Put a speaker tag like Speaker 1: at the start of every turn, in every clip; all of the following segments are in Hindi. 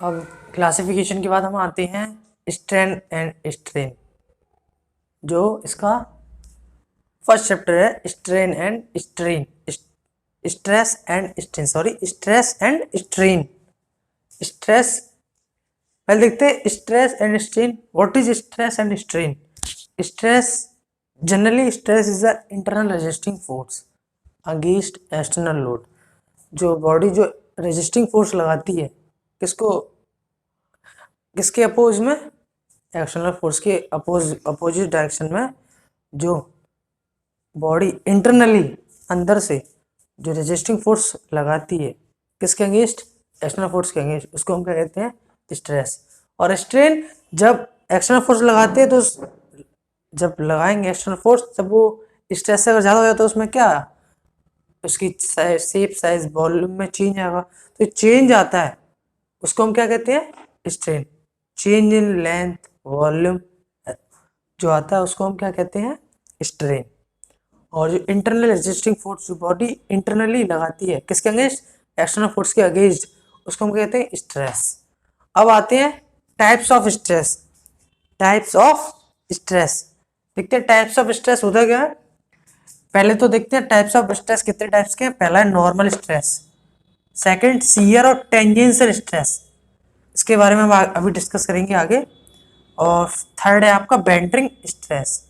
Speaker 1: अब क्लासिफिकेशन के बाद हम आते हैं स्ट्रेन एंड स्ट्रेन। जो इसका फर्स्ट चैप्टर है strain and strain, stress and strain, sorry stress and strain. Stress पहले देखते हैं stress and strain. What is stress and strain? Stress, generally stress is the internal resisting force against external load. जो बॉडी जो रेजिस्टिंग फोर्स लगाती है किसको, किसके अपोज में? एक्सटर्नल फोर्स के अपोजिट डायरेक्शन में। जो बॉडी इंटरनली अंदर से जो रेजिस्टिंग फोर्स लगाती है किसके अगेंस्ट? एक्सटर्नल फोर्स के अगेंस्ट, उसको हम क्या कहते हैं? स्ट्रेस। और स्ट्रेन जब एक्सटर्नल फोर्स लगाते हैं तो जब लगाएंगे एक्सटर्नल फोर्स, जब वो स्ट्रेस से अगर ज़्यादा हो जाता है तो उसमें क्या, उसकी शेप साइज वॉल्यूम में चेंज आएगा। तो चेंज आता है उसको हम क्या कहते हैं? Strain. Change in length volume जो आता है उसको हम क्या कहते हैं? स्ट्रेन। और जो इंटरनल रेजिस्टिंग फोर्स जो बॉडी इंटरनली लगाती है किसके अगेंस्ट? एक्सटर्नल फोर्स के अगेंस्ट, उसको हम कहते हैं स्ट्रेस। अब आते हैं types of stress. Types of stress देखते हैं। टाइप्स ऑफ स्ट्रेस होता क्या है? पहले तो देखते हैं टाइप्स ऑफ स्ट्रेस कितने टाइप्स के हैं। पहला है नॉर्मल स्ट्रेस, सेकंड शियर और टेंजेंशियल स्ट्रेस, इसके बारे में हम अभी डिस्कस करेंगे आगे। और थर्ड है आपका बेंडिंग स्ट्रेस।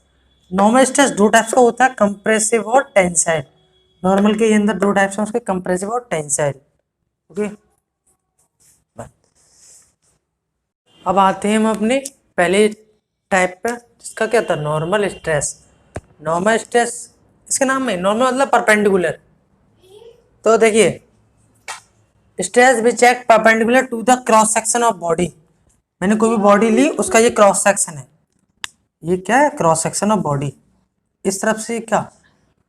Speaker 1: नॉर्मल स्ट्रेस दो टाइप्स का होता है, कंप्रेसिव और टेंसाइल। नॉर्मल के अंदर दो टाइप्स हैं उसके, कंप्रेसिव और टेंसाइल। ओके, अब आते हैं हम अपने पहले टाइप पे, जिसका क्या था? Normal stress. नॉर्मल स्ट्रेस, इसके नाम में नॉर्मल मतलब परपेंडिकुलर। तो देखिए, stress which act perpendicular to the cross section of body. मैंने कोई भी बॉडी ली, उसका ये क्रॉस सेक्शन है। ये क्या है? Cross section of body. इस तरफ से क्या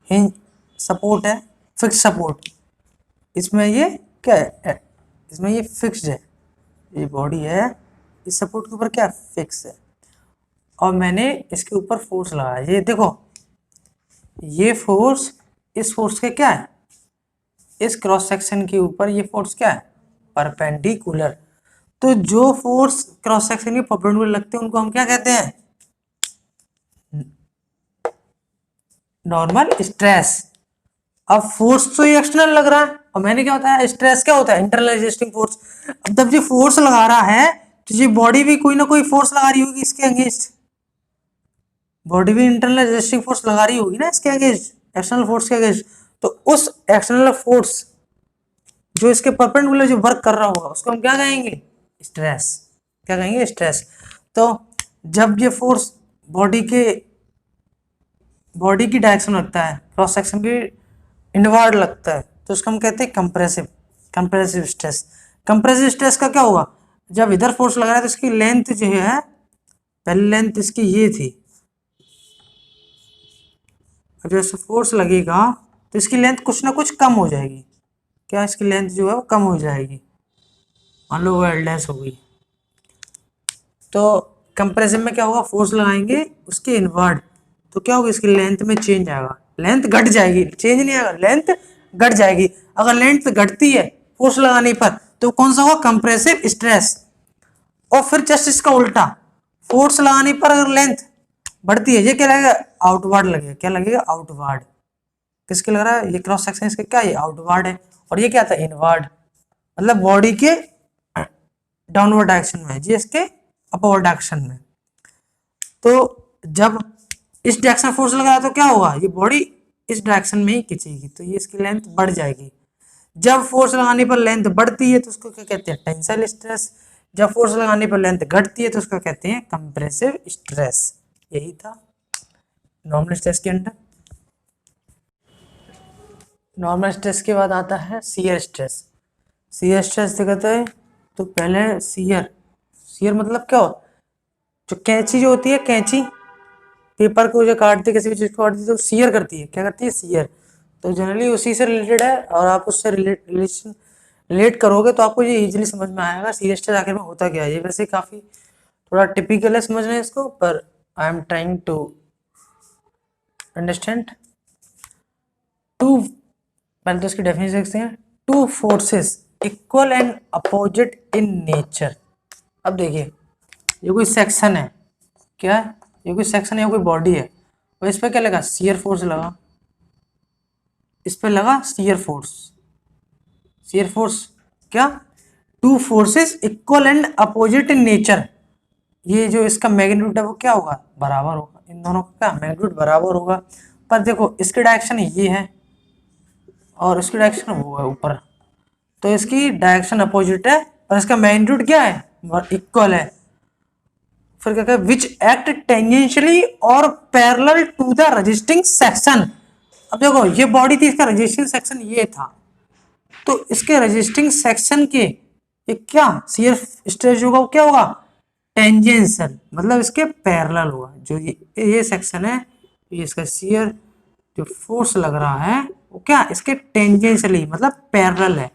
Speaker 1: हिंज सपोर्ट है, फिक्स सपोर्ट। इसमें ये क्या है? इसमें ये फिक्स्ड है। ये बॉडी है, इस सपोर्ट के ऊपर क्या फिक्स है, और मैंने इसके ऊपर फोर्स लगाया। ये देखो, ये फोर्स इस फोर्स के क्या है? इस क्रॉस सेक्शन के ऊपर ये फोर्स क्या है? परपेंडिकुलर। तो जो फोर्स क्रॉस सेक्शन के परपेंडिकुलर लगते हैं उनको हम क्या कहते हैं? Normal stress. अब फोर्स तो ये एक्सटर्नल लग रहा है, और मैंने क्या होता है? स्ट्रेस क्या होता है? Internal resisting force. अब जब ये फोर्स लगा रहा है तो ये बॉडी भी कोई ना कोई फोर्स लगा रही होगी इसके अगेंस्ट। बॉडी भी इंटरनल रेजिस्टिंग फोर्स लगा रही होगी ना इसके अगेंस्ट, एक्सटर्नल फोर्स के अगेंस्ट। तो उस एक्सटर्नल फोर्स जो इसके परपेंडिकुलर जो वर्क कर रहा होगा उसको हम क्या कहेंगे? स्ट्रेस। क्या कहेंगे? स्ट्रेस। तो जब ये फोर्स बॉडी की डायरेक्शन लगता है, क्रॉस सेक्शन की इनवर्ड लगता है, तो उसको हम कहते हैं कंप्रेसिव स्ट्रेस। कंप्रेसिव स्ट्रेस का क्या होगा? जब इधर फोर्स लगा रहा है तो इसकी लेंथ जो है, पहले लेंथ इसकी ये थी, जैसे फोर्स लगेगा तो इसकी लेंथ कुछ ना कुछ कम हो जाएगी। क्या? इसकी लेंथ जो है वो कम हो जाएगी। मान लो वो एलडेस हो गई, तो कंप्रेसिव में क्या होगा? फोर्स लगाएंगे उसके इनवर्ड, तो क्या होगा? इसकी लेंथ में चेंज आएगा, लेंथ घट जाएगी, चेंज नहीं आएगा, लेंथ घट जाएगी। अगर लेंथ घटती है फोर्स लगाने पर तो कौन सा होगा? Compressive stress. और फिर जस्ट इसका उल्टा, फोर्स लगाने पर अगर लेंथ बढ़ती है, ये क्या लगेगा? आउटवर्ड लगेगा। क्या लगेगा? आउटवर्ड। किसके लग रहा है? ये क्रॉस सेक्शन इसके क्या? ये आउटवर्ड है, और ये क्या था? इनवर्ड। मतलब बॉडी के डाउनवर्ड डायरेक्शन में, जी इसके अपवर्ड डायरेक्शन में। तो जब इस डायरेक्शन फोर्स लगाया तो क्या होगा? ये बॉडी इस डायरेक्शन में ही खींचेगी, तो ये इसकी लेंथ बढ़ जाएगी। जब फोर्स लगाने पर लेंथ बढ़ती है तो उसको क्या कहते हैं? Tensile stress. जब फोर्स लगाने पर लेंथ घटती है तो उसको कहते हैं कंप्रेसिव स्ट्रेस। यही था नॉर्मल स्ट्रेस के अंदर। नॉर्मल स्ट्रेस के बाद आता है शियर स्ट्रेस। शियर स्ट्रेस कहते हैं, तो पहले शियर मतलब क्या हो? जो कैंची जो होती है, कैंची पेपर को जो काटती है, किसी भी चीज को काटती है तो शियर करती है। क्या करती है? शियर। तो जनरली उसी से रिलेटेड है, और आप उससे रिलेट करोगे तो आपको ये इजीली समझ में आएगा शियर स्ट्रेस आखिर में होता क्या है। ये वैसे काफी थोड़ा टिपिकल है समझना इसको, पर I am trying to understand. Two, पहले तो इसकी डेफिनेशन देखते हैं। Two forces equal and opposite in nature. अब देखिए ये कोई सेक्शन है, क्या है ये, कोई सेक्शन है, कोई बॉडी है, और इस पर क्या लगा, शियर फोर्स लगा, इस पर लगा शियर फोर्स। शियर फोर्स क्या, to forces equal and opposite in nature, ये जो इसका मैग्नीट्यूड है वो क्या होगा, बराबर होगा, इन दोनों का मैग्नीट्यूड बराबर होगा। पर देखो इसकी डायरेक्शन ये है और इसकी डायरेक्शन वो है ऊपर, तो इसकी डायरेक्शन अपोजिट है और इसका मैग्नीट्यूड क्या है, इक्वल है। फिर क्या कहते हैं, विच एक्ट टेंजेंशियली और parallel to the resisting section. अब देखो ये बॉडी थी, इसका रेजिस्टिंग सेक्शन ये था, तो इसके रेजिस्टिंग सेक्शन के ये क्या शियर स्ट्रेस होगा, वो क्या होगा, टेंजेंशियल, मतलब इसके पैरेलल होगा। जो ये सेक्शन है, ये इसका शियर जो फोर्स लग रहा है वो क्या, इसके टेंजेंशियली मतलब पैरेलल है।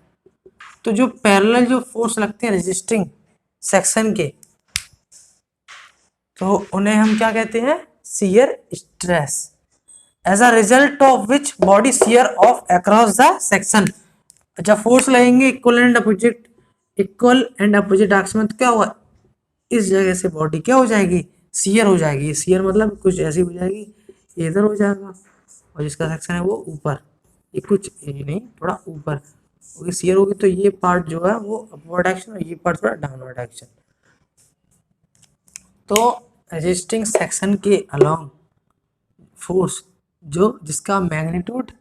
Speaker 1: तो जो पैरेलल जो फोर्स लगते हैं रेजिस्टिंग सेक्शन के, तो उन्हें हम क्या कहते हैं, shear stress. As a result of which body shear off across the section. जब फोर्स लगेंगे इक्वल एंड अपोजिट डायरेक्शन में, तो क्या होगा, इस जगह से बॉडी क्या हो जाएगी, शियर हो जाएगी। शियर मतलब कुछ ऐसी हो जाएगी, ये इधर हो जाएगा और जिसका सेक्शन है वो ऊपर, ये कुछ ये नहीं थोड़ा ऊपर, शियर होगी तो ये पार्ट जो है वो अपवर्ड डायरेक्शन और ये पार्ट थोड़ा डाउनवर्ड डायरेक्शन। तो रेजिस्टिंग सेक्शन के अलोंग फोर्स जो जिसका मैग्नीट्यूड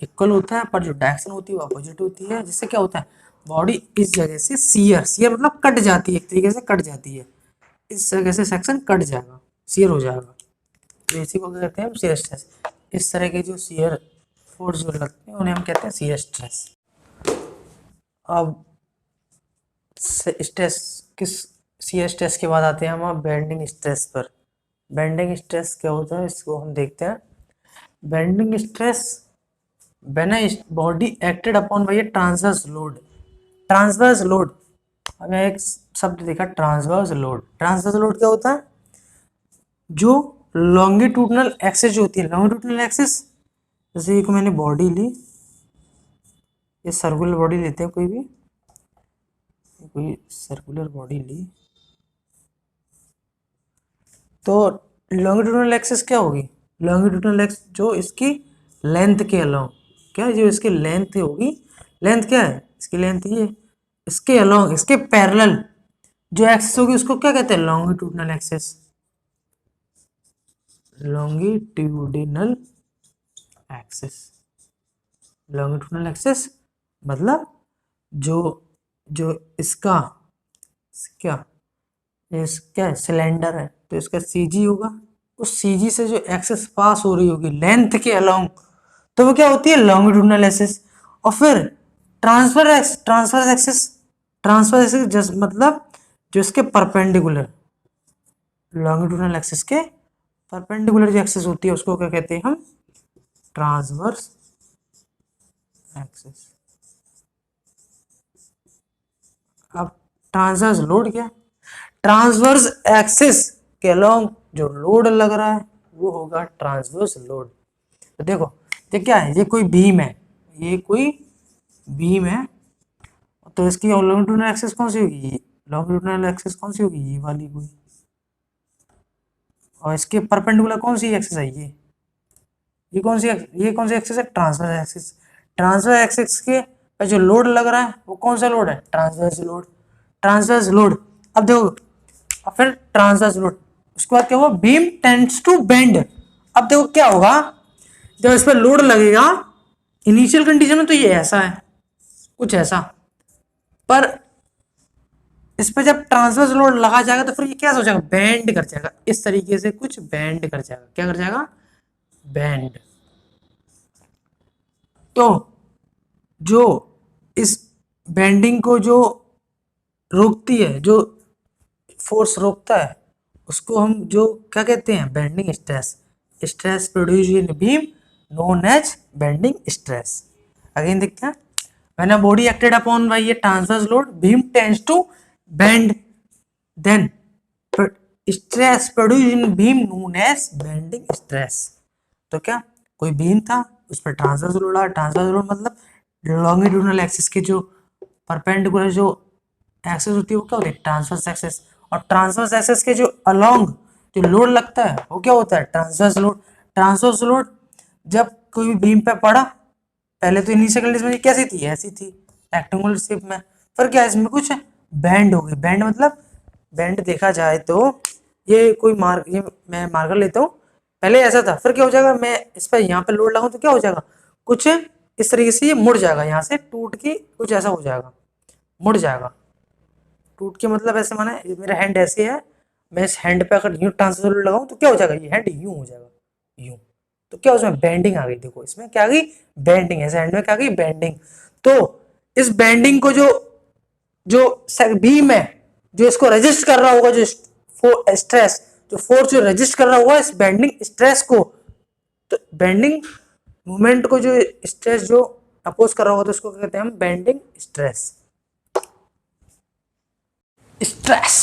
Speaker 1: इक्वल होता है पर जो डायरेक्शन होती है वो अपोजिट होती है, जिससे क्या होता है, बॉडी इस जगह से शियर मतलब कट जाती है, एक तरीके से कट जाती है, इस जगह से सेक्शन कट जाएगा, शियर हो जाएगा। तो इसी को क्या कहते हैं हम, शियर स्ट्रेस। इस तरह के जो शियर फोर्स जो लगते हैं उन्हें हम कहते हैं शियर स्ट्रेस। अब स्ट्रेस किस, शियर स्ट्रेस के बाद आते हैं हम बेंडिंग स्ट्रेस पर। बेंडिंग स्ट्रेस क्या होता है इसको हम देखते हैं। Bending stress when a body acted upon by a transverse load. Transverse load, हमें एक शब्द देखा ट्रांसवर्स लोड। ट्रांसवर्स लोड क्या होता है, जो लॉन्गिट्यूडनल एक्सिस जो होती है, लॉन्गिट्यूडनल एक्सिस, जैसे एक मैंने बॉडी ली, ये सर्कुलर बॉडी लेते हैं, कोई सर्कुलर बॉडी ली, तो लॉन्गिट्यूडनल एक्सिस क्या होगी, लॉन्गिट्यूडनल एक्सिस जो इसकी लेंथ के अलोंग, क्या जो इसकी लेंथ होगी, लेंथ क्या है इसकी, लेंथ ये, इसके अलोंग इसके पैरेलल जो एक्सिस होगी उसको क्या कहते हैं, longitudinal axis. Longitudinal axis, longitudinal axis मतलब जो जो इसका क्या, इसका सिलेंडर है तो इसका सीजी होगा, उस सीजी से जो एक्सिस पास हो रही होगी लेंथ के अलोंग, तो वो क्या होती है, लॉन्गिट्यूडनल एक्सिस। और फिर ट्रांसफर एक्सिस जस्ट मतलब जो इसके परपेंडिकुलर, लॉन्गिट्यूडनल एक्सिस के परपेंडिकुलर जो एक्सिस होती है उसको क्या कहते हैं हम, ट्रांसवर्स एक्सिस। अब ट्रांसवर्स लोड क्या, ट्रांसवर्स एक्सिस के अलोंग जो लोड लग रहा है वो होगा ट्रांसवर्स लोड। तो देखो ये क्या है, ये कोई बीम है, ये कोई बीम है, तो इसकी लॉन्गिट्यूडनल एक्सिस कौन सी होगी, लॉन्गिट्यूडनल एक्सिस कौन सी होगी, ये वाली कोई, और इसके परपेंडिकुलर कौन सी एक्सिस है, ये कौन सी एक्सिस है, ट्रांसवर्स एक्सिस। ट्रांसवर्स एक्सिस के पे जो लोड लग रहा है वो कौन सा लोड है, ट्रांसवर्स लोड। ट्रांसवर्स लोड, अब देखो, और फिर ट्रांसवर्स लोड, उसके बाद क्या हुआ, बीम टेंड्स टू बेंड। अब देखो क्या होगा, जब इस पर लोड लगेगा इनिशियल कंडीशन में तो ये ऐसा है, कुछ ऐसा, पर इस पर जब ट्रांसवर्स लोड लगा जाएगा तो फिर ये क्या हो जाएगा, बेंड कर जाएगा, इस तरीके से कुछ बेंड कर जाएगा, क्या कर जाएगा, बेंड। तो जो इस बेंडिंग को जो रोकती है, जो फोर्स रोकता है, उसको हम जो क्या कहते हैं, bending stress. Stress produce in beam known as bending stress. Again देखते हैं, when a body acted upon by a transverse load beam tends to bend, then stress produce in beam known as bending stress. तो क्या, कोई बीम था उस पर ट्रांसवर्स लोड आया, ट्रांसवर्स लोड मतलब लॉन्गिट्यूडनल एक्सिस के जो परपेंडिकुलर जो एक्सेस होती है वो क्या होती है, ट्रांसवर्स एक्सेस। और ट्रांसवर्स एक्सेस के जो अलोंग जो लोड लगता है वो क्या होता है, ट्रांसवर्स लोड। ट्रांसवर्स लोड जब कोई भी बीम पे पड़ा, पहले तो इनिशियल कंडीशन में कैसी थी, ऐसी थी रेक्टेंगुलर शेप में, फिर क्या इसमें कुछ बैंड हो गई। बैंड मतलब, बैंड देखा जाए तो ये कोई मार्क, ये मैं मार्कर लेता हूँ, पहले ऐसा था, फिर क्या हो जाएगा, मैं इस पर यहाँ पे लोड लगाऊं तो क्या हो जाएगा, कुछ इस तरीके से ये मुड़ जाएगा, यहाँ से टूट के कुछ ऐसा हो जाएगा, मुड़ जाएगा। टूट के मतलब ऐसे माना ये मेरा हैंड ऐसे है, मैं इस हैंड पे अगर यूं ट्रांसफर लोड लगाऊं तो क्या हो जाएगा, ये हैंड यूं हो जाएगा, यूं। तो क्या उसमें बेंडिंग आ गई, देखो इसमें क्या आ गई, बेंडिंग। ऐसे हैंड में क्या आ गई, बेंडिंग। तो इस बेंडिंग को जो जो बीम है, जो इसको रजिस्ट कर रहा होगा, जो स्ट्रेस, जो फोर्स जो रजिस्ट कर रहा होगा इस बेंडिंग स्ट्रेस को, तो बेंडिंग मूवमेंट को जो स्ट्रेस जो अपोज कर रहा होगा तो उसको कहते हैं हम बेंडिंग स्ट्रेस। स्ट्रेस,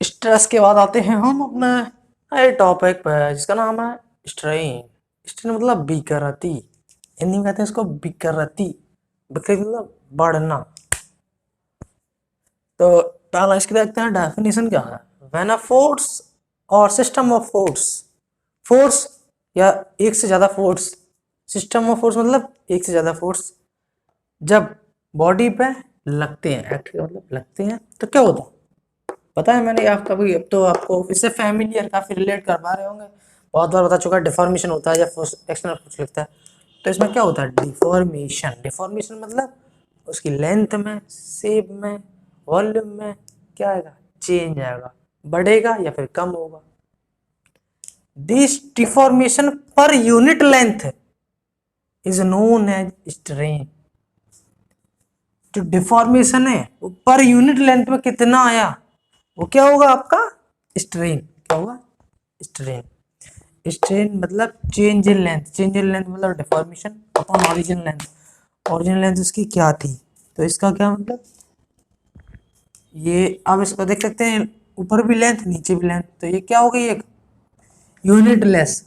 Speaker 1: स्ट्रेस के बाद आते हैं हम अपने नए टॉपिक पे जिसका नाम है स्ट्रेन। स्ट्रेन मतलब विकृति, हिंदी में कहते हैं इसको विकृति। विकृति मतलब बढ़ना। तो पहला इसकी देखते हैं डेफिनेशन क्या है। व्हेन अ फोर्स और सिस्टम ऑफ फोर्स, फोर्स या एक से ज्यादा फोर्स, सिस्टम ऑफ फोर्स मतलब एक से ज्यादा फोर्स जब बॉडी पे लगते हैं, एक्ट मतलब लगते हैं, तो क्या होता है पता है, मैंने आपका भी, अब तो आपको इससे फैमिलियर काफी रिलेट कर पा रहे होंगे, बहुत बार बता चुका है, डिफॉर्मेशन होता है या एक्सटर्नल फोर्स लगता है। तो इसमें क्या होता है, डिफॉर्मेशन। डिफॉर्मेशन मतलब उसकी लेंथ में, शेप में, वॉल्यूम में क्या आएगा, चेंज आएगा, बढ़ेगा या फिर कम होगा। This deformation per unit length is known as strain. जो डिफॉर्मेशन है वो पर यूनिट लेंथ में कितना आया वो क्या होगा आपका, स्ट्रेन। क्या होगा, स्ट्रेन। स्ट्रेन मतलब change in length, change in length मतलब deformation upon original length. Original length उसकी क्या थी, तो इसका क्या मतलब, ये आप इसको देख सकते हैं, ऊपर भी लेंथ नीचे भी लेंथ, तो ये क्या हो गई, एक यूनिट लेस।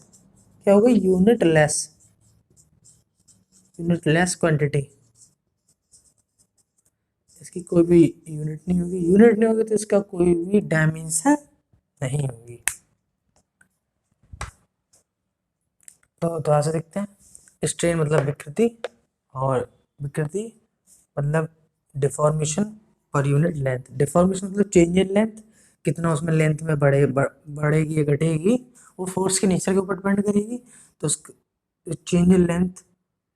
Speaker 1: क्या हो गई, unit less, unit less quantity. इसकी कोई भी यूनिट नहीं होगी, यूनिट नहीं होगी तो इसका कोई भी डायमेंशन नहीं होगी। तो दोबारा से देखते हैं। स्ट्रेन मतलब विकृति, और विकृति मतलब deformation per unit length. Deformation मतलब चेंज इन लेंथ, कितना उसमें लेंथ में बढ़ेगी या घटेगी वो फोर्स के नेचर के ऊपर डिपेंड करेगी। तो change in length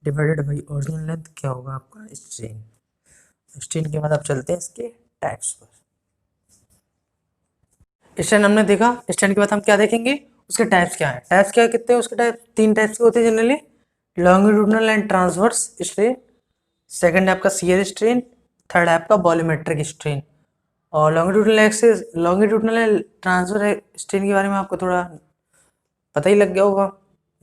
Speaker 1: divided by original length क्या होगा आपका, स्ट्रेन। स्ट्रेन के बाद आप चलते हैं इसके टाइप्स पर। स्ट्रेन हमने देखा, स्ट्रेन के बाद हम क्या देखेंगे, उसके टाइप्स क्या है। टाइप्स क्या कितने हैं उसके, टाइप तीन टाइप्स के होते हैं generally, longitudinal and transverse strain, second है आपका शियर स्ट्रेन, थर्ड है आपका वॉल्यूमेट्रिक स्ट्रेन। और longitudinal axis, longitudinal transfer strain के बारे में आपको थोड़ा पता ही लग गया होगा।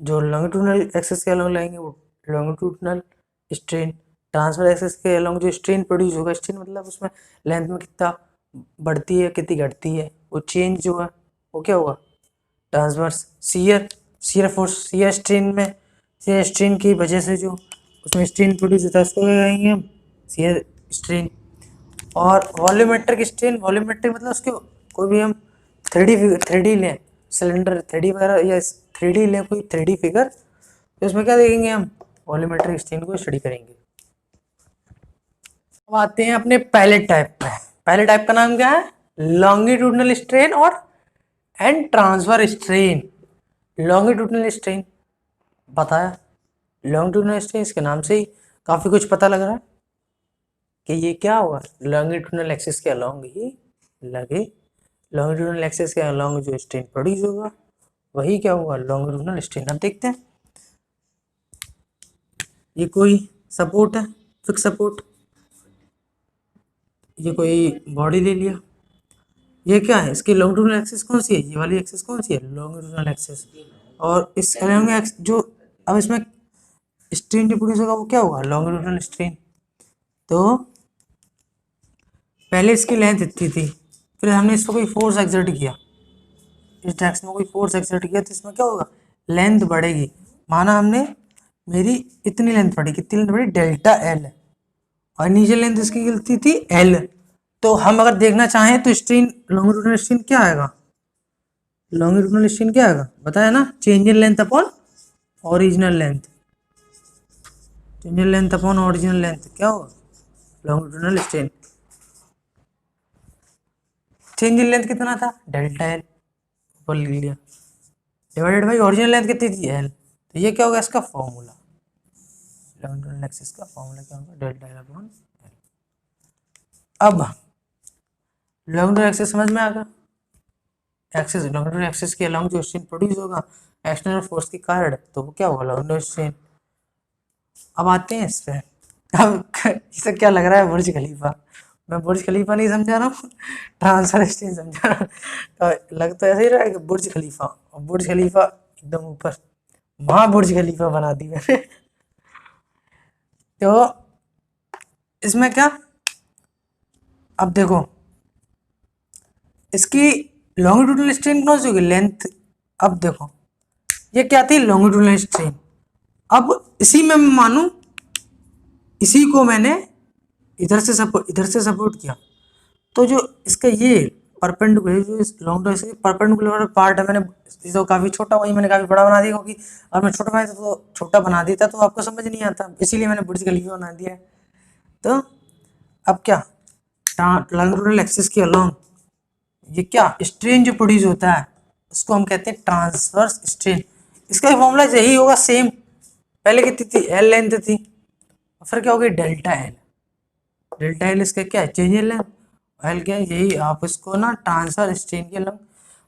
Speaker 1: जो लॉन्गिट्यूडनल एक्सिस के अलॉन्ग लगेंगे वो लॉन्गिट्यूडनल स्ट्रेन, ट्रांसफर एक्सिस के अलॉन्ग जो स्ट्रेन प्रोड्यूस होगा, स्ट्रेन मतलब उसमें लेंथ में कितना बढ़ती है कितनी घटती है, वो चेंज जो है वो क्या होगा, transverse. Shear, shear force, shear strain में, शियर स्ट्रेन की वजह से जो उसमें स्ट्रेन प्रोड्यूस होता है उसको क्या कहेंगे हम, शियर स्ट्रेन। और वॉल्यूमेट्रिक स्ट्रेन, वॉल्यूमेट्रिक मतलब उसके कोई भी हम थ्री डी लें, सिलेंडर थ्री डी वगैरह या थ्री डी लें कोई थ्री डी फिगर, तो उसमें क्या देखेंगे हम, वॉल्यूमेट्रिक स्ट्रेन को स्टडी करेंगे। अब आते हैं अपने पहले टाइप पे। पहले टाइप का नाम क्या है, लॉन्गिट्यूडनल स्ट्रेन और and transfer strain. Longitudinal strain बताया, लॉन्गिट्यूडनल स्ट्रेन इसके नाम से ही काफी कुछ पता लग रहा है कि ये क्या होगा, लॉन्गिट्यूडनल एक्सिस के अलॉन्ग ही लगे, लॉन्गिट्यूडनल एक्सिस के अलॉन्ग जो स्ट्रेन प्रोड्यूस होगा वही क्या होगा, लॉन्गिट्यूडनल स्ट्रेन। अब देखते हैं, ये कोई सपोर्ट है, फिक्स सपोर्ट, ये कोई बॉडी ले लिया, ये क्या है, इसकी लॉन्गिट्यूडनल एक्सिस कौन सी है, ये वाली एक्सिस कौन सी है, लॉन्गिट्यूडनल एक्सिस। और इस अलॉन्ग जो अब इसमें स्ट्रेन जो प्रोड्यूस होगा वो क्या होगा, लॉन्गिट्यूडनल स्ट्रेन। तो पहले इसकी लेंथ इतनी थी, फिर हमने इस पर कोई फोर्स एक्सर्ट किया, इस डायरेक्शन में कोई फोर्स एक्सर्ट किया तो इसमें क्या होगा, लेंथ बढ़ेगी। माना हमने, मेरी इतनी लेंथ बढ़ी, कितनी लेंथ बढ़ी, डेल्टा एल, और इनिशियल लेंथ इसकी गिनती थी एल। तो हम अगर देखना चाहें तो स्ट्रेन लॉन्गिट्यूडनल स्ट्रेन क्या आएगा, लॉन्गिट्यूडनल स्ट्रेन क्या आएगा बताया ना, change in length upon original length, change in length upon original length क्या होगा longitudinal strain. Change in length कितना था डेल्टा एल, ऊपर लिख लिया, डिवाइडेड बाई ओरिजिनल लेंथ कितनी थी एल, तो ये क्या होगा इसका फॉर्मूला, लॉन्गिट्यूडनल एक्सिस का फॉर्मूला क्या होगा डेल्टा एल अपॉन एल। अब लॉन्गिट्यूडनल एक्सिस समझ में आ गया, एक्सिस लॉन्गिट्यूडनल एक्सिस के अलोंग जो स्ट्रेन प्रोड्यूस होगा एक्सटर्नल फोर्स के कारण, तो वो क्या होगा लॉन्गिट्यूडनल स्ट्रेन। अब आते हैं इस पे, अब इसे क्या लग रहा है बुर्ज खलीफा, मैं बुर्ज खलीफा नहीं समझा रहा हूँ, ट्रांसफर स्ट्रेन समझा रहा हूँ, तो लग तो ऐसे ही रहा है कि बुर्ज खलीफा, और बुर्ज खलीफा एकदम ऊपर, वहाँ बुर्ज खलीफा बना दी मैंने। तो इसमें क्या, अब देखो इसकी लॉन्गिट्यूडनल स्ट्रेन कौन सी होगी लेंथ, अब देखो ये क्या थी लॉन्गिट्यूडनल स्ट्रेन, अब इसी में मैं मानूं, इसी को मैंने इधर से सपोर्ट किया, तो जो इसका ये परपेंडिकुलर जो इस लॉन्ग से परपेंडिकुलर पार्ट है, मैंने तो काफ़ी छोटा, वही मैंने काफ़ी बड़ा बना दिया, क्योंकि अगर मैं छोटा बनाता तो छोटा बना देता तो आपको समझ नहीं आता, इसीलिए मैंने बुर्ज खलीफा बना दिया है। तो अब क्या लॉन्गिट्यूडनल एक्सिस के अलोंग ये क्या स्ट्रेन जो प्रोड्यूस होता है उसको हम कहते हैं ट्रांसवर्स स्ट्रेन, इसका फॉर्मूला यही होगा सेम, पहले कितनी थी एल लेंथ थी, और फिर क्या हो गई डेल्टा एल, डेल्टा एल इसका क्या है चेंज इन लेंथ, एल क्या है यही, आप इसको ना ट्रांसफर स्ट्रेन के लंग,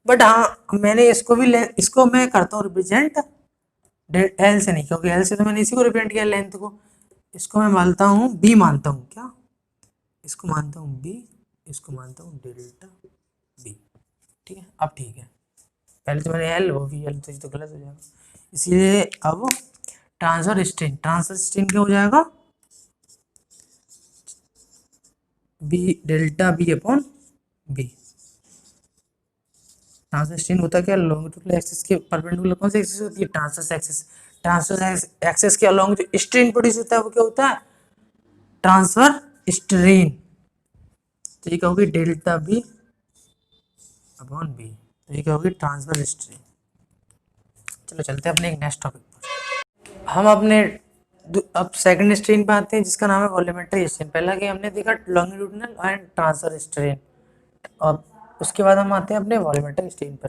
Speaker 1: बट हाँ मैंने इसको भी इसको मैं करता हूँ रिप्रेजेंट एल से नहीं, क्योंकि एल से तो मैंने इसी को रिप्रेजेंट किया लेंथ को, इसको मैं मानता हूँ बी, मानता हूँ क्या, इसको मानता हूँ बी, इसको मानता हूँ डेल्टा बी, ठीक है। अब ठीक है, पहले तो मैंने एल वो भी एल, तो गलत हो जाएगा, इसीलिए अब ट्रांसफर स्ट्रेन क्या हो जाएगा b delta b upon b. Transverse strain होता क्या लॉन्गिट्यूडनल एक्सिस के परपेंडिकुलर कौन सी एक्सिस होती है ट्रांसवर्स एक्सिस, ट्रांसवर्स एक्सिस के अलोंग जो स्ट्रेन प्रोड्यूस होता है वो क्या होता है ट्रांसफर स्ट्रेन, तो ये क्या होगी डेल्टा बी अपॉन बी, तो ये क्या होगी ट्रांसफर स्ट्रेन। चलो चलते हैं अपने एक नेक्स्ट टॉपिक पर, हम अपने अब सेकंड स्ट्रेन पे आते हैं जिसका नाम है वॉल्यूमेट्रिक स्ट्रेन। पहला कि हमने देखा लॉन्गिट्यूडनल एंड ट्रांसफर स्ट्रेन, और उसके बाद हम आते हैं अपने वॉल्यूमेट्रिक स्ट्रेन पर।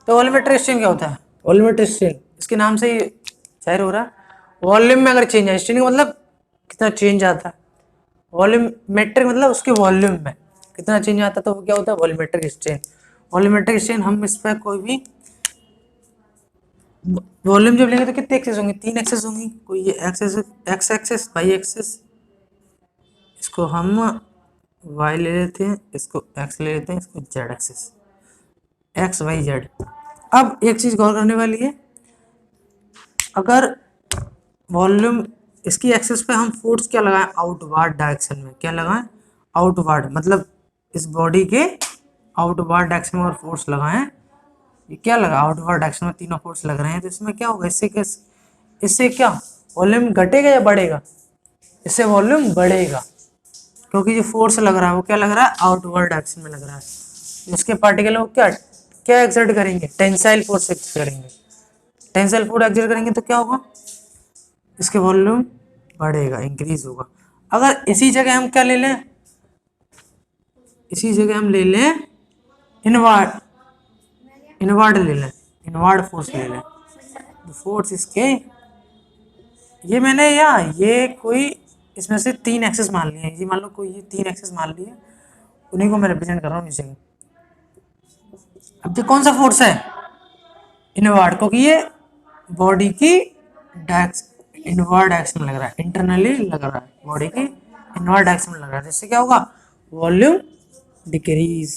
Speaker 1: तो वॉल्यूमेट्रिक स्ट्रेन क्या होता है, वॉल्यूमेट्रिक स्ट्रेन इसके नाम से ही जाहिर हो रहा है, वॉल्यूम में अगर चेंज है, स्ट्रेन का मतलब कितना चेंज आता है, वॉल्यूमेट्रिक मतलब उसके वॉल्यूम में कितना चेंज आता है, तो वो क्या होता है वॉल्यूमेट्रिक स्ट्रेन। वॉल्यूमेट्रिक स्ट्रेन हम इस पर कोई भी वॉल्यूम जब लेंगे तो कितने एक्सेस होंगे, 3 एक्सेस होंगी, कोई ये axes x axes y axes, इसको हम वाई ले लेते हैं, इसको एक्स ले लेते हैं, इसको z axes x y z. अब एक चीज गौर करने वाली है, अगर वॉल्यूम इसकी एक्सेस पे हम फोर्स क्या लगाएं आउटवर्ड डायरेक्शन में, क्या लगाएं आउटवर्ड, मतलब इस बॉडी के आउटवर्ड डायरेक्शन में अगर फोर्स लगाएं, ये क्या लगा आउटवर्ड डायरेक्शन में तीनों फोर्स लग रहे हैं, तो इसमें क्या होगा इससे क्या वॉल्यूम घटेगा या बढ़ेगा, इससे वॉल्यूम बढ़ेगा, क्योंकि जो फोर्स लग रहा है वो क्या लग रहा है आउटवर्ड डायरेक्शन में लग रहा है, इसके पार्टिकल वो क्या क्या एक्सर्ट करेंगे टेंसाइल फोर्स एक्सर्ट करेंगे, टेंसाइल फोर्स एक्सर्ट करेंगे तो क्या होगा इसके वॉल्यूम बढ़ेगा इंक्रीज होगा। अगर इसी जगह हम क्या ले लें, इसी जगह हम ले लें इनवर्ड, इनवर्ड ले लें, इनवर्ड फोर्स ले लें, फोर्स इसके ये मैंने या ये कोई इसमें से 3 एक्सेस मान लिए हैं, ये मान लो कोई ये 3 एक्सेस मान लिए, उन्हीं को मैं रिप्रेजेंट कर रहा हूँ इसे। अब ये कौन सा फोर्स है इनवर्ड, क्योंकि ये बॉडी की इनवर्ड डायरेक्शन में लग रहा है, इंटरनली लग रहा है बॉडी की इनवर्ड डायरेक्शन में लग रहा है, जिससे क्या होगा वॉल्यूम डिक्रीज,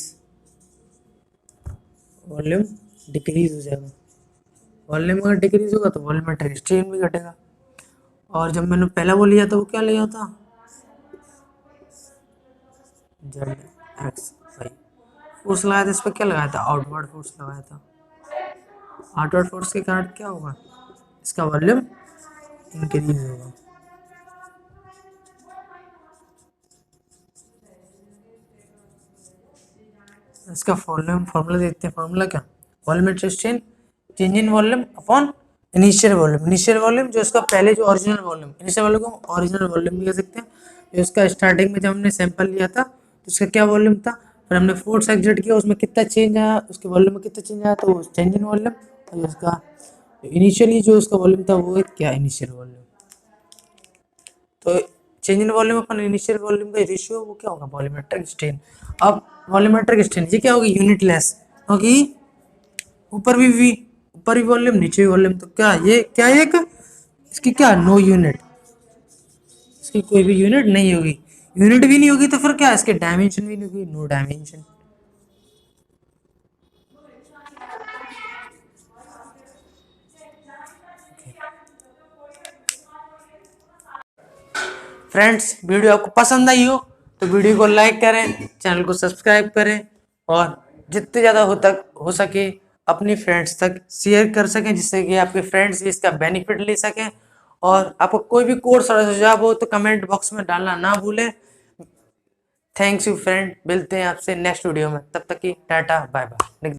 Speaker 1: वॉल्यूम डिक्रीज हो जाएगा, वॉल्यूम अगर डिक्रीज होगा तो वॉल्यूमेट्रिक स्ट्रेन भी घटेगा। और जब मैंने पहला वो लिया था वो क्या लिया था जेड एक्स वाई, फोर्स लगाया था इस पर, क्या लगाया था आउटवर्ड फोर्स लगाया था, आउटवर्ड फोर्स के कारण क्या होगा इसका वॉल्यूम इंक्रीज होगा। इसका फॉर्मूला देखते हैं। फॉर्मूला क्या, volumetric strain change in volume upon initial volume. Initial volume जो इसका पहले जो ओरिजिनल वॉल्यूम, इनिशियल वॉल्यूम को ओरिजिनल वॉल्यूम भी कह सकते हैं। जो इसका स्टार्टिंग में जब हमने सैंपल लिया था तो उसका क्या वॉल्यूम था, फिर हमने फोर्स एग्जर्ट किया उसमें कितना चेंज आया, उसके वॉल्यूम में कितना चेंज आया, तो चेंज इन वॉल्यूम। और उसका इनिशियली जो उसका वॉल्यूम था वो क्या, इनिशियल वॉल्यूम। तो change in volume upon initial volume का रेशियो वो क्या होगा, वॉल्यूमेट्रिक स्ट्रेन। अब वॉल्यूमेट्रिक स्ट्रेन ये क्या होगी, यूनिटलेस, क्योंकि ऊपर भी ऊपर भी वॉल्यूम नीचे भी वॉल्यूम, तो क्या ये क्या एक इसकी क्या नो यूनिट, इसकी कोई भी यूनिट नहीं होगी। यूनिट भी नहीं होगी तो फिर क्या, इसके डायमेंशन भी नहीं होगी, नो डायमेंशन। फ्रेंड्स वीडियो आपको पसंद आई हो तो वीडियो को लाइक करें, चैनल को सब्सक्राइब करें और जितने ज़्यादा हो सके अपनी फ्रेंड्स तक शेयर कर सकें, जिससे कि आपके फ्रेंड्स भी इसका बेनिफिट ले सकें। और आपको कोई भी कोर्स और सुझाव हो तो कमेंट बॉक्स में डालना ना भूलें। थैंक्स यू फ्रेंड, मिलते हैं आपसे नेक्स्ट वीडियो में, तब तक की टाटा बाय बाय।